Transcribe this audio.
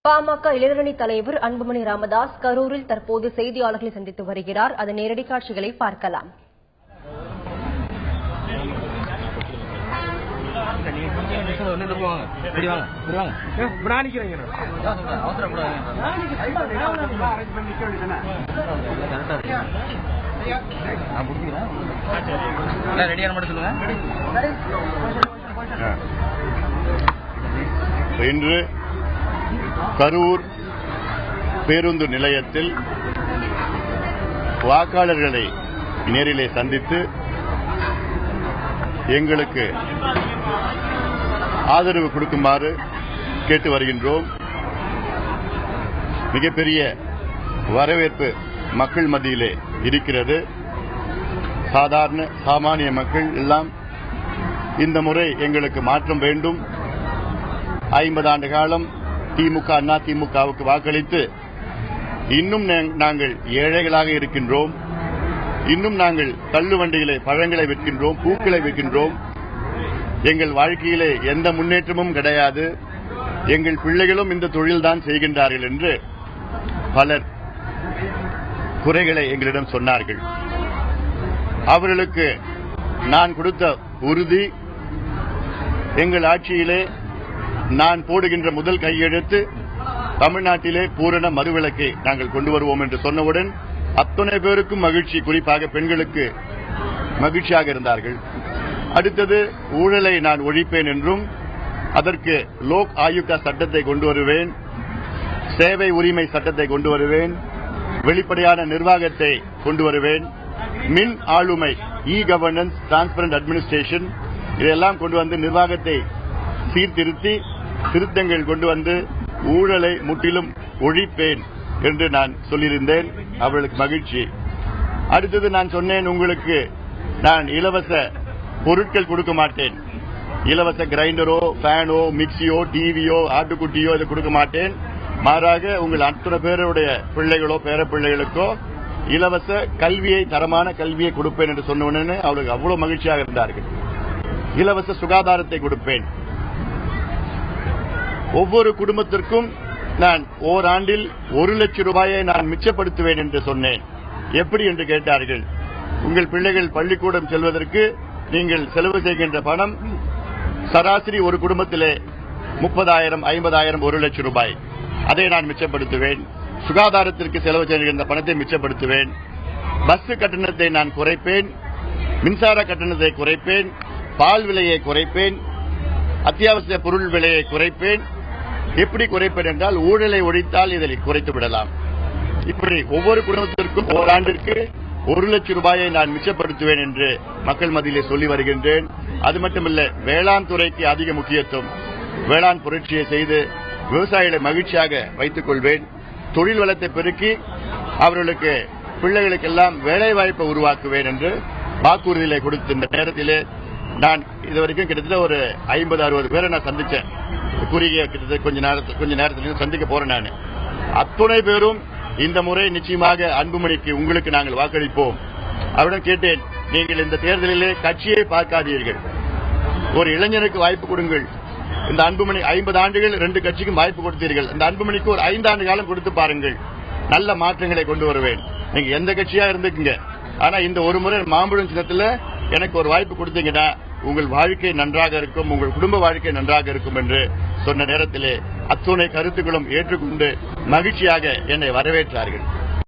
பாமக இளைஞரணி தலைவர் அன்புமணி ராமதாஸ் கரூரில் தற்போது செய்தியாளர்களை சந்தித்து வருகிறார். அதன் நேரடி காட்சிகளை பார்க்கலாம். இன்று கரூர் பேருந்து நிலையத்தில் வாக்காளர்களை நேரிலே சந்தித்து எங்களுக்கு ஆதரவு கொடுக்குமாறு கேட்டு வருகின்றோம். மிகப்பெரிய வரவேற்பு மக்கள் மத்தியிலே இருக்கிறது. சாமானிய மக்கள் எல்லாம் இந்த முறை எங்களுக்கு மாற்றம் வேண்டும், 50 ஆண்டு காலம் திமுக அண்ணா திமுகவுக்கு வாக்களித்து இன்னும் நாங்கள் ஏழைகளாக இருக்கின்றோம், இன்னும் நாங்கள் தள்ளுவண்டியிலே பழங்களை விற்கின்றோம், பூக்களை விற்கின்றோம், எங்கள் வாழ்க்கையிலே எந்த முன்னேற்றமும் கிடையாது, எங்கள் பிள்ளைகளும் இந்த தொழில்தான் செய்கின்றார்கள் என்று பலர் குறைகளை எங்களிடம் சொன்னார்கள். அவர்களுக்கு நான் கொடுத்த உறுதி, எங்கள் ஆட்சியிலே நான் போடுகின்ற முதல் கையெழுத்து தமிழ்நாட்டிலே பூரண மதுவிலக்கை நாங்கள் கொண்டு வருவோம் என்று சொன்னவுடன் அத்தனை பேருக்கும் மகிழ்ச்சி, குறிப்பாக பெண்களுக்கு மகிழ்ச்சியாக இருந்தார்கள். அடுத்தது ஊழலை நான் ஒழிப்பேன் என்றும் அதற்கு லோக் ஆயுக்தா சட்டத்தை கொண்டு வருவேன், சேவை உரிமை சட்டத்தை கொண்டு வருவேன், வெளிப்படையான நிர்வாகத்தை கொண்டு வருவேன், மின் ஆளுமை, இ கவர்னன்ஸ், டிரான்ஸ்பரண்ட் அட்மினிஸ்ட்ரேஷன் இதெல்லாம் கொண்டு வந்து நிர்வாகத்தை சீர்திருத்தி திருத்தங்கள் கொண்டு வந்து ஊழலை முற்றிலும் ஒழிப்பேன் என்று நான் சொல்லியிருந்தேன். அவர்களுக்கு மகிழ்ச்சி. அடுத்தது நான் சொன்னேன், உங்களுக்கு நான் இலவச பொருட்கள் கொடுக்க மாட்டேன், இலவச கிரைண்டரோ ஃபேனோ மிக்சியோ டிவியோ ஆட்டுக்குட்டியோ இதை கொடுக்க மாட்டேன், மாறாக உங்கள் அத்தனை பேருடைய பிள்ளைகளோ பேர பிள்ளைகளுக்கோ இலவச கல்வியை, தரமான கல்வியை கொடுப்பேன் என்று சொன்ன உடனே அவர்களுக்கு அவ்வளவு மகிழ்ச்சியாக இருந்தார்கள். இலவச சுகாதாரத்தை கொடுப்பேன். ஒவ்வொரு குடும்பத்திற்கும் நான் ஓராண்டில் 1 லட்சம் ரூபாயை நான் மிச்சப்படுத்துவேன் என்று சொன்னேன். எப்படி என்று கேட்டார்கள். உங்கள் பிள்ளைகள் பள்ளிக்கூடம் செல்வதற்கு நீங்கள் செலவு செய்கின்ற பணம் சராசரி ஒரு குடும்பத்திலே 30,000, 50,000, 1 லட்சம் ரூபாய், அதை நான் மிச்சப்படுத்துவேன். சுகாதாரத்திற்கு செலவு செய்கின்ற பணத்தை மிச்சப்படுத்துவேன். பஸ் கட்டணத்தை நான் குறைப்பேன், மின்சார கட்டணத்தை குறைப்பேன், பால் விலையை குறைப்பேன், அத்தியாவசிய பொருள் விலையை குறைப்பேன். எப்படி குறைப்பேன் என்றால் ஊழலை ஒழித்தால் இதை குறைத்து விடலாம். இப்படி ஒவ்வொரு குடும்பத்திற்கும் ஓராண்டிற்கு 1 லட்சம் ரூபாயை நான் மிச்சப்படுத்துவேன் என்று மக்கள் மத்தியிலே சொல்லி வருகின்றேன். அது மட்டுமல்ல, வேளாண் துறைக்கு அதிக முக்கியத்துவம், வேளாண் புரட்சியை செய்து விவசாயிகளை மகிழ்ச்சியாக வைத்துக் கொள்வேன். தொழில் வளத்தை பெருக்கி அவர்களுக்கு பிள்ளைகளுக்கெல்லாம் வேலை வாய்ப்பை உருவாக்குவேன் என்று வாக்குறுதிகளை கொடுத்த நேரத்திலே நான் இதுவரைக்கும் கிட்டத்தட்ட ஒரு 50-60 பேரை நான் சந்திச்சேன். குறுகிய கிட்டத்தட்ட கொஞ்ச நேரத்தில் சந்திக்க போறேன். நான் அத்துணை பேரும் இந்த முறை நிச்சயமாக அன்புமணிக்கு உங்களுக்கு நாங்கள் வாக்களிப்போம். அவரிடம் கேட்டேன், நீங்கள் இந்த தேர்தலிலே கட்சியை பார்க்காதீர்கள், ஒரு இளைஞனுக்கு வாய்ப்பு கொடுங்கள். இந்த அன்புமணி 50 ஆண்டுகள் 2 கட்சிக்கும் வாய்ப்பு கொடுத்தீர்கள், இந்த அன்புமணிக்கு ஒரு 5 ஆண்டு காலம் கொடுத்து பாருங்கள், நல்ல மாற்றங்களை கொண்டு வருவேன். நீங்க எந்த கட்சியா இருந்துக்குங்க, ஆனா இந்த ஒரு முறை மாம்பழம் சின்னத்தில் எனக்கு ஒரு வாய்ப்பு கொடுத்தீங்கன்னா உங்கள் வாழ்க்கை நன்றாக இருக்கும், உங்கள் குடும்ப வாழ்க்கை நன்றாக இருக்கும் என்று சொன்ன நேரத்திலே அத்துணை கருத்துக்களும் ஏற்றுக்கொண்டு மகிழ்ச்சியாக என்னை வரவேற்றார்கள்.